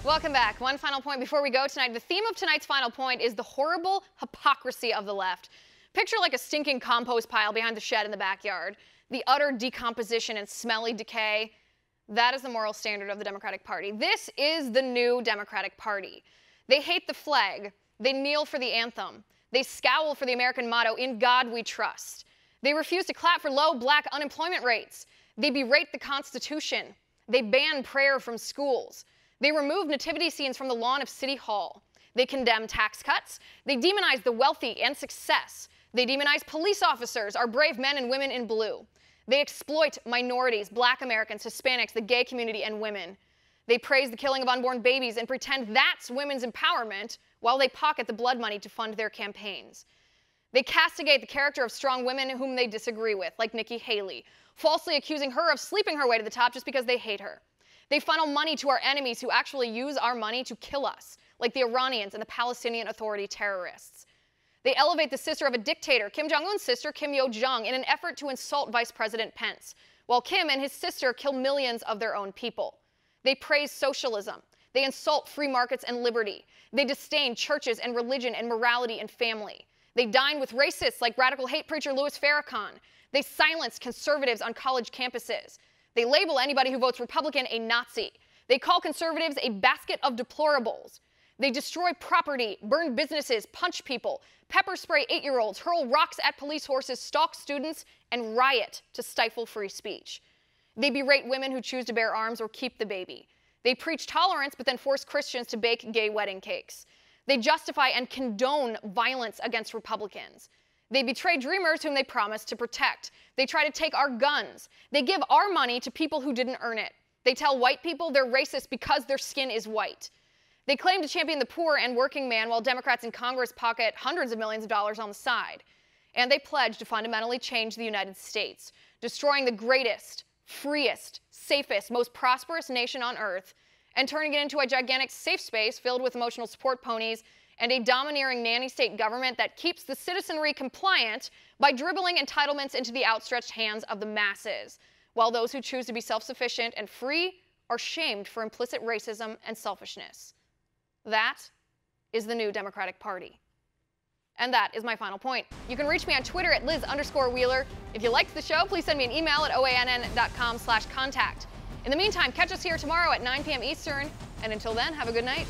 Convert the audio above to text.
Welcome back. One final point before we go tonight. The theme of tonight's final point is the horrible hypocrisy of the left. Picture like a stinking compost pile behind the shed in the backyard. The utter decomposition and smelly decay. That is the moral standard of the Democratic Party. This is the new Democratic Party. They hate the flag. They kneel for the anthem. They scowl for the American motto, "In God we trust." They refuse to clap for low black unemployment rates. They berate the Constitution. They ban prayer from schools. They remove nativity scenes from the lawn of City Hall. They condemn tax cuts. They demonize the wealthy and success. They demonize police officers, our brave men and women in blue. They exploit minorities, black Americans, Hispanics, the gay community, and women. They praise the killing of unborn babies and pretend that's women's empowerment while they pocket the blood money to fund their campaigns. They castigate the character of strong women whom they disagree with, like Nikki Haley, falsely accusing her of sleeping her way to the top just because they hate her. They funnel money to our enemies who actually use our money to kill us, like the Iranians and the Palestinian Authority terrorists. They elevate the sister of a dictator, Kim Jong-un's sister, Kim Yo-jong, in an effort to insult Vice President Pence, while Kim and his sister kill millions of their own people. They praise socialism. They insult free markets and liberty. They disdain churches and religion and morality and family. They dine with racists like radical hate preacher Louis Farrakhan. They silence conservatives on college campuses. They label anybody who votes Republican a Nazi. They call conservatives a basket of deplorables. They destroy property, burn businesses, punch people, pepper spray 8-year-olds, hurl rocks at police horses, stalk students, and riot to stifle free speech. They berate women who choose to bear arms or keep the baby. They preach tolerance but then force Christians to bake gay wedding cakes. They justify and condone violence against Republicans. They betray dreamers whom they promise to protect. They try to take our guns. They give our money to people who didn't earn it. They tell white people they're racist because their skin is white. They claim to champion the poor and working man while Democrats in Congress pocket hundreds of millions of dollars on the side. And they pledge to fundamentally change the United States, destroying the greatest, freest, safest, most prosperous nation on earth, and turning it into a gigantic safe space filled with emotional support ponies and a domineering nanny state government that keeps the citizenry compliant by dribbling entitlements into the outstretched hands of the masses, while those who choose to be self-sufficient and free are shamed for implicit racism and selfishness. That is the new Democratic Party. And that is my final point. You can reach me on Twitter at Liz_Wheeler. If you liked the show, please send me an email at oann.com/contact. In the meantime, catch us here tomorrow at 9 p.m. Eastern. And until then, have a good night.